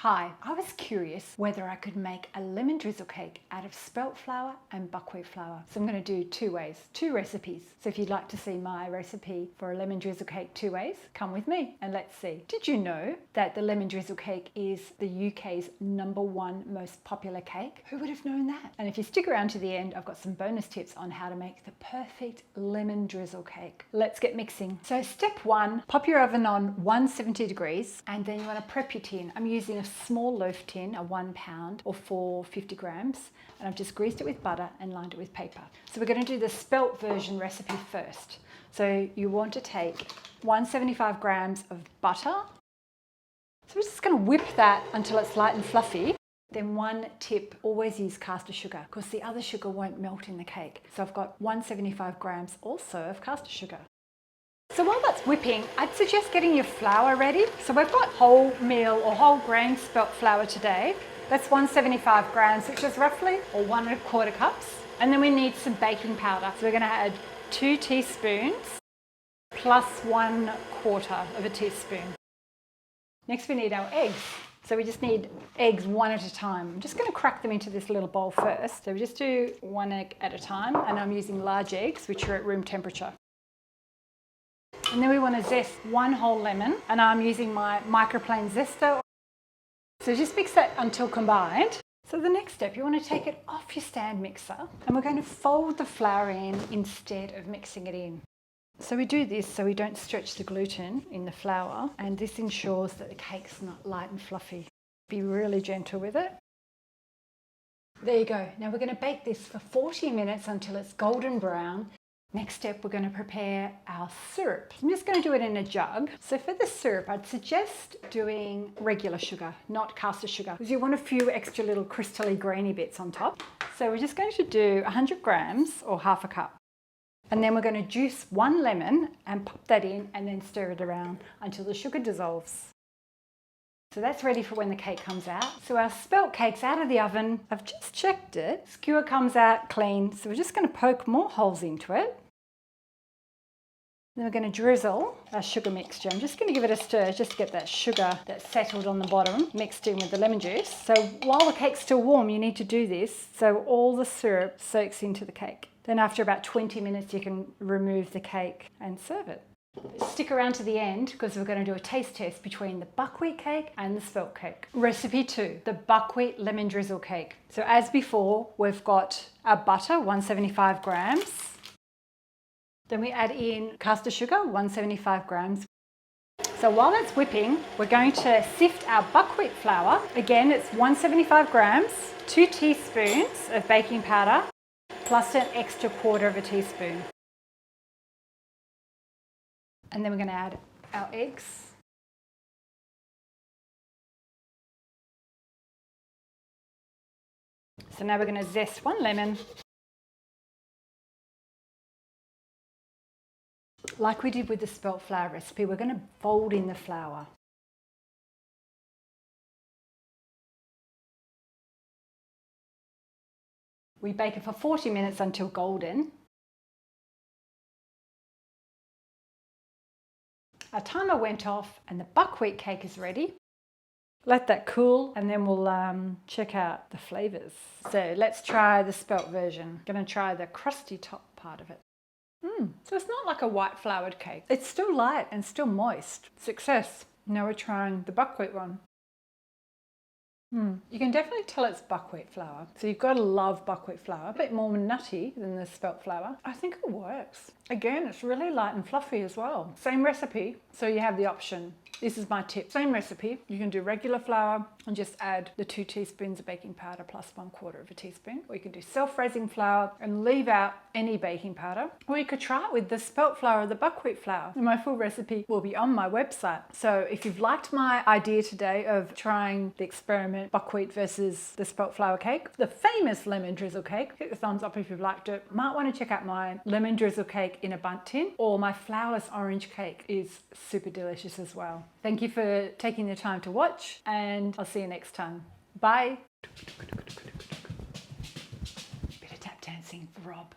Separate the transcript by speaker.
Speaker 1: Hi, I was curious whether I could make a lemon drizzle cake out of spelt flour and buckwheat flour. So I'm going to do two recipes. So if you'd like to see my recipe for a lemon drizzle cake 2 ways, come with me and let's see. Did you know that the lemon drizzle cake is the UK's #1 most popular cake? Who would have known that? And if you stick around to the end, I've got some bonus tips on how to make the perfect lemon drizzle cake. Let's get mixing. So step 1, pop your oven on 170 degrees and then you want to prep your tin. I'm using a small loaf tin, a 1 pound or 450 grams, and I've just greased it with butter and lined it with paper. So we're going to do the spelt version recipe first. So you want to take 175 grams of butter. So we're just going to whip that until it's light and fluffy. Then one tip, always use caster sugar because the other sugar won't melt in the cake. So I've got 175 grams also of caster sugar. So while that's whipping, I'd suggest getting your flour ready. So we've got wholemeal or whole grain spelt flour today. That's 175 grams, which is roughly 1 1/4 cups. And then we need some baking powder. So we're going to add 2 teaspoons plus 1/4 of a teaspoon. Next we need our eggs. So we just need eggs one at a time. I'm just going to crack them into this little bowl first. So we just do 1 egg at a time, and I'm using large eggs, which are at room temperature. And then we want to zest 1 whole lemon, and I'm using my microplane zester. So just mix that until combined. So the next step, you want to take it off your stand mixer, and we're going to fold the flour in instead of mixing it in. So we do this so we don't stretch the gluten in the flour, and this ensures that the cake's not light and fluffy. Be really gentle with it. There you go. Now we're going to bake this for 40 minutes until it's golden brown. Next step, we're going to prepare our syrup. I'm just going to do it in a jug. So for the syrup, I'd suggest doing regular sugar, not caster sugar, because you want a few extra little crystally grainy bits on top. So we're just going to do 100 grams or half a cup. And then we're going to juice 1 lemon and pop that in and then stir it around until the sugar dissolves. So that's ready for when the cake comes out. So our spelt cake's out of the oven. I've just checked it. Skewer comes out clean. So we're just going to poke more holes into it. Then we're going to drizzle our sugar mixture. I'm just going to give it a stir just to get that sugar that's settled on the bottom mixed in with the lemon juice. So while the cake's still warm, you need to do this so all the syrup soaks into the cake. Then after about 20 minutes, you can remove the cake and serve it. Stick around to the end because we're going to do a taste test between the buckwheat cake and the spelt cake. Recipe 2, the buckwheat lemon drizzle cake. So as before, we've got our butter, 175 grams. Then we add in caster sugar, 175 grams. So while that's whipping, we're going to sift our buckwheat flour. Again, it's 175 grams, 2 teaspoons of baking powder, plus an extra 1/4 of a teaspoon. And then we're going to add our eggs. So now we're going to zest 1 lemon. Like we did with the spelt flour recipe, we're going to fold in the flour. We bake it for 40 minutes until golden. Our timer went off and the buckwheat cake is ready. Let that cool and then we'll check out the flavours. So let's try the spelt version. Going to try the crusty top part of it. So it's not like a white floured cake. It's still light and still moist. Success. Now we're trying the buckwheat one. You can definitely tell it's buckwheat flour. So you've got to love buckwheat flour. A bit more nutty than the spelt flour. I think it works. Again, it's really light and fluffy as well. Same recipe, so you have the option. This is my tip. Same recipe. You can do regular flour and just add the 2 teaspoons of baking powder plus 1/4 of a teaspoon. Or you can do self-raising flour and leave out any baking powder. Or you could try it with the spelt flour or the buckwheat flour. And my full recipe will be on my website. So if you've liked my idea today of trying the experiment buckwheat versus the spelt flour cake, the famous lemon drizzle cake, hit the thumbs up if you've liked it. Might want to check out my lemon drizzle cake in a Bundt tin, or my flourless orange cake is super delicious as well. Thank you for taking the time to watch, and I'll see you next time. Bye. Bit of tap dancing for Rob.